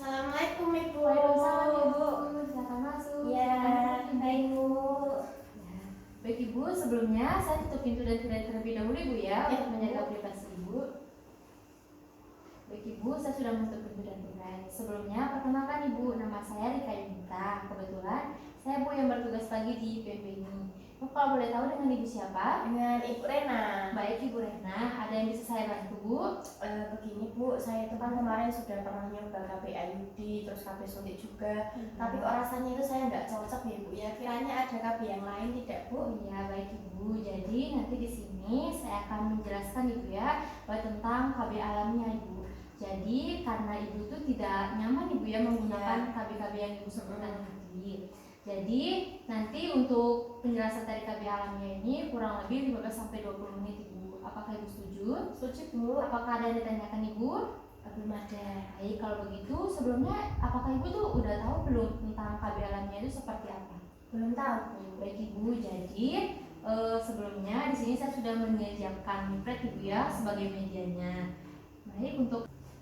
Assalamualaikum Ibu. Waalaikumsalam Ibu, silakan masuk. Ya, baik Bu. Ya. Baik Ibu, sebelumnya saya tutup pintu dan tirai terlebih dahulu Ibu ya, Ya, untuk menjaga Bu. privasi Ibu. Baik Ibu, saya sudah menutup pintu dan tirai. Sebelumnya, perkenalkan Ibu, nama saya Rika Yunita. Kebetulan saya Bu yang bertugas pagi di PP ini. Kalau boleh tahu dengan Ibu siapa? Dengan Ibu Rena. Baik Ibu Rena, ada yang bisa saya bantu Bu? Begini Bu, saya itu kan kemarin sudah pernah nyoba KB IUD, terus KB suntik juga. Tapi kok rasanya itu saya nggak cocok ya Bu ya. Kiranya ada KB yang lain tidak Bu? Iya baik Ibu. Jadi nanti di sini saya akan menjelaskan Ibu ya tentang KB alamiah Ibu. Jadi karena Ibu itu tidak nyaman Ibu ya menggunakan KB-KB yang Ibu sebutkan tadi. Jadi nanti untuk penjelasan dari KB alamiah ini kurang lebih 15-20 menit Ibu. Apakah Ibu setuju? Setuju Bu. Apakah ada yang ditanyakan Ibu? Belum ada. Baik, kalau begitu sebelumnya apakah Ibu tuh udah tahu belum tentang KB alamiah itu seperti apa? Belum tahu. Baik Ibu, jadi sebelumnya di sini saya sudah menyediakan pamflet Ibu ya sebagai medianya.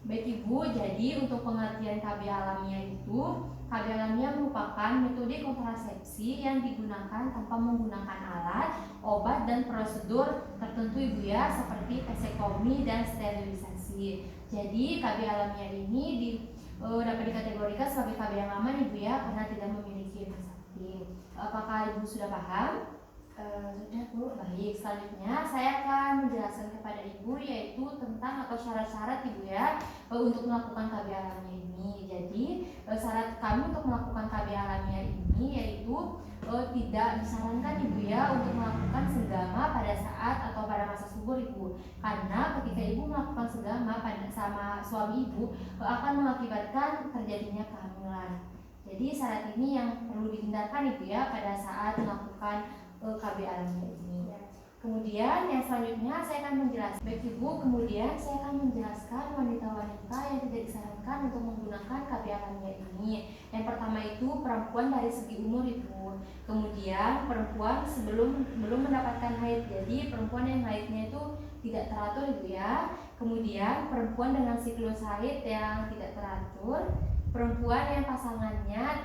Baik Ibu, jadi untuk pengertian KB alamiah itu, KB alamiah merupakan metode kontrasepsi yang digunakan tanpa menggunakan alat, obat dan prosedur tertentu Ibu ya, seperti vasektomi dan sterilisasi. Jadi KB alamiah ini dapat dikategorikan sebagai KB yang aman Ibu ya, karena tidak memiliki efek samping. Apakah Ibu sudah paham? Sudah Bu. Baik, selanjutnya saya akan menjelaskan kepada Ibu yaitu tentang atau syarat-syarat Ibu ya untuk melakukan KB alamiah ini. Jadi syarat kami untuk melakukan KB alamiah ini yaitu tidak disarankan Ibu ya untuk melakukan senggama pada saat atau pada masa subur Ibu. Karena ketika Ibu melakukan senggama sama suami Ibu akan mengakibatkan terjadinya kehamilan. Jadi syarat ini yang perlu dihindarkan Ibu ya pada saat melakukan KB alamiah ini. Kemudian yang selanjutnya saya akan menjelaskan. Baik Ibu, kemudian saya akan menjelaskan wanita-wanita yang tidak disarankan untuk menggunakan KB alamiah ini. Yang pertama itu perempuan dari segi umur Ibu. Kemudian perempuan belum mendapatkan haid. Jadi perempuan yang haidnya itu tidak teratur Ibu ya. Kemudian perempuan dengan siklus haid yang tidak teratur. Perempuan yang pasangannya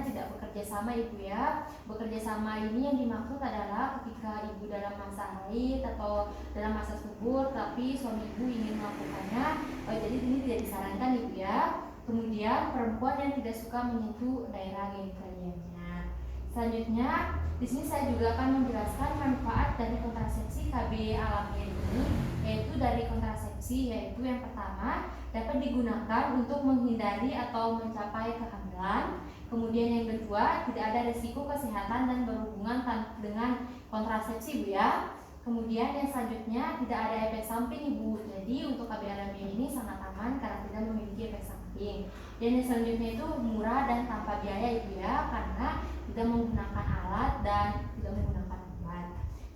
tidak bekerja sama Ibu ya. Bekerja sama ini yang dimaksud adalah ketika Ibu dalam masa haid atau dalam masa subur tapi suami Ibu ingin melakukannya, jadi ini tidak disarankan Ibu ya. Kemudian perempuan yang tidak suka menyentuh daerah genitalianya. Selanjutnya di sini saya juga akan menjelaskan manfaat dari kontrasepsi KB alamiah ini, yaitu dari kontrasepsi yaitu yang pertama dapat digunakan untuk menghindari atau mencapai kehamilan. Kemudian yang kedua, tidak ada risiko kesehatan dan berhubungan dengan kontrasepsi Bu ya. Kemudian yang selanjutnya tidak ada efek samping Ibu. Jadi untuk KB alamiah ini sangat aman karena tidak memiliki efek samping. Dan yang selanjutnya itu murah dan tanpa biaya Ibu ya, karena tidak menggunakan alat dan tidak menggunakan obat.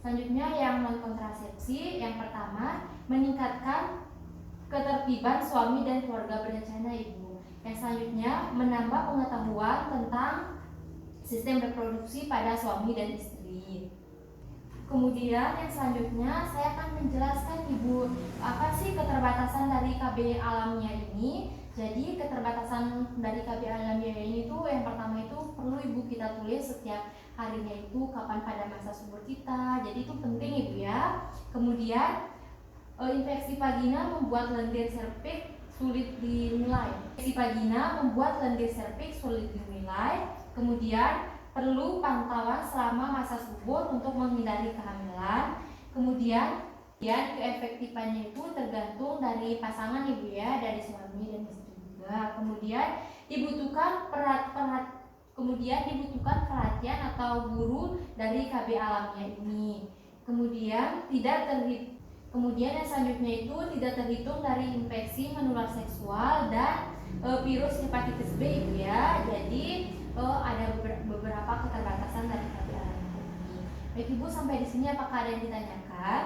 Selanjutnya yang non kontrasepsi, yang pertama meningkatkan ketertiban suami dan keluarga berencana Ibu. Yang selanjutnya menambah pengetahuan tentang sistem reproduksi pada suami dan istri. Kemudian yang selanjutnya saya akan menjelaskan Ibu apa sih keterbatasan dari KB alamiah ini. Jadi keterbatasan dari KB alamiah ini tuh yang pertama itu perlu Ibu kita tulis setiap harinya itu kapan pada masa subur kita. Jadi itu penting Ibu ya. Kemudian infeksi vagina membuat lendir serviks sulit dinilai. Kemudian perlu pantauan selama masa subur untuk menghindari kehamilan. Kemudian keefektifannya itu tergantung dari pasangan Ibu ya, dari suami dan istri juga. Kemudian dibutuhkan perhatian atau guru dari KB alamiah ini. Kemudian yang selanjutnya itu tidak terhitung dari infeksi menular seksual dan virus hepatitis B Ibu ya. Jadi ada beberapa keterbatasan dari KB alamiah ini. Baik Ibu, sampai di sini apakah ada yang ditanyakan?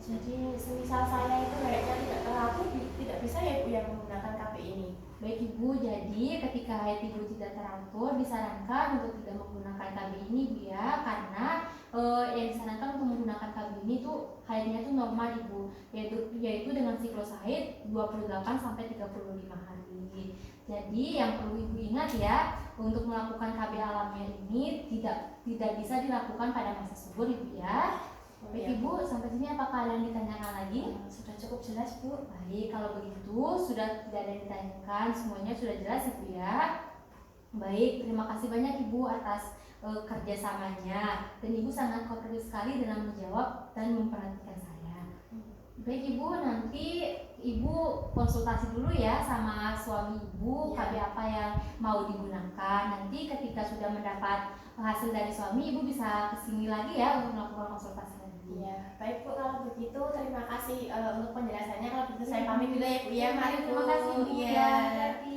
Jadi semisal saya itu kayaknya tidak teratur, tidak bisa ya Bu yang menggunakan KB ini. Baik Ibu, jadi ketika haid Ibu tidak teratur disarankan untuk tidak menggunakan KB ini Bu ya, karena yang disarankan untuk menggunakan menggunakan KB ini tuh haidnya tuh normal Ibu, yaitu dengan siklus haid 28 sampai 35 hari. Jadi yang perlu Ibu ingat ya, untuk melakukan KB alamiah ini tidak bisa dilakukan pada masa subur Ibu ya. Baik Ibu, sampai sini apakah ada yang ditanyakan lagi? Sudah cukup jelas Bu. Baik, kalau begitu sudah tidak ada yang ditanyakan, semuanya sudah jelas Ibu ya. Baik, terima kasih banyak Ibu atas kerjasamanya, dan Ibu sangat kooperatif sekali dalam menjawab dan memperhatikan saya. Baik Ibu, nanti Ibu konsultasi dulu ya sama suami Ibu KB apa yang mau digunakan. Nanti ketika sudah mendapat hasil dari suami, Ibu bisa kesini lagi ya untuk melakukan konsultasi lagi. Iya, baik Bu, kalau begitu terima kasih untuk penjelasannya. Kalau begitu saya pamit dulu ya Bu ya. Mari Bu. Terima kasih Bu. Iya. Ya, hati-hati.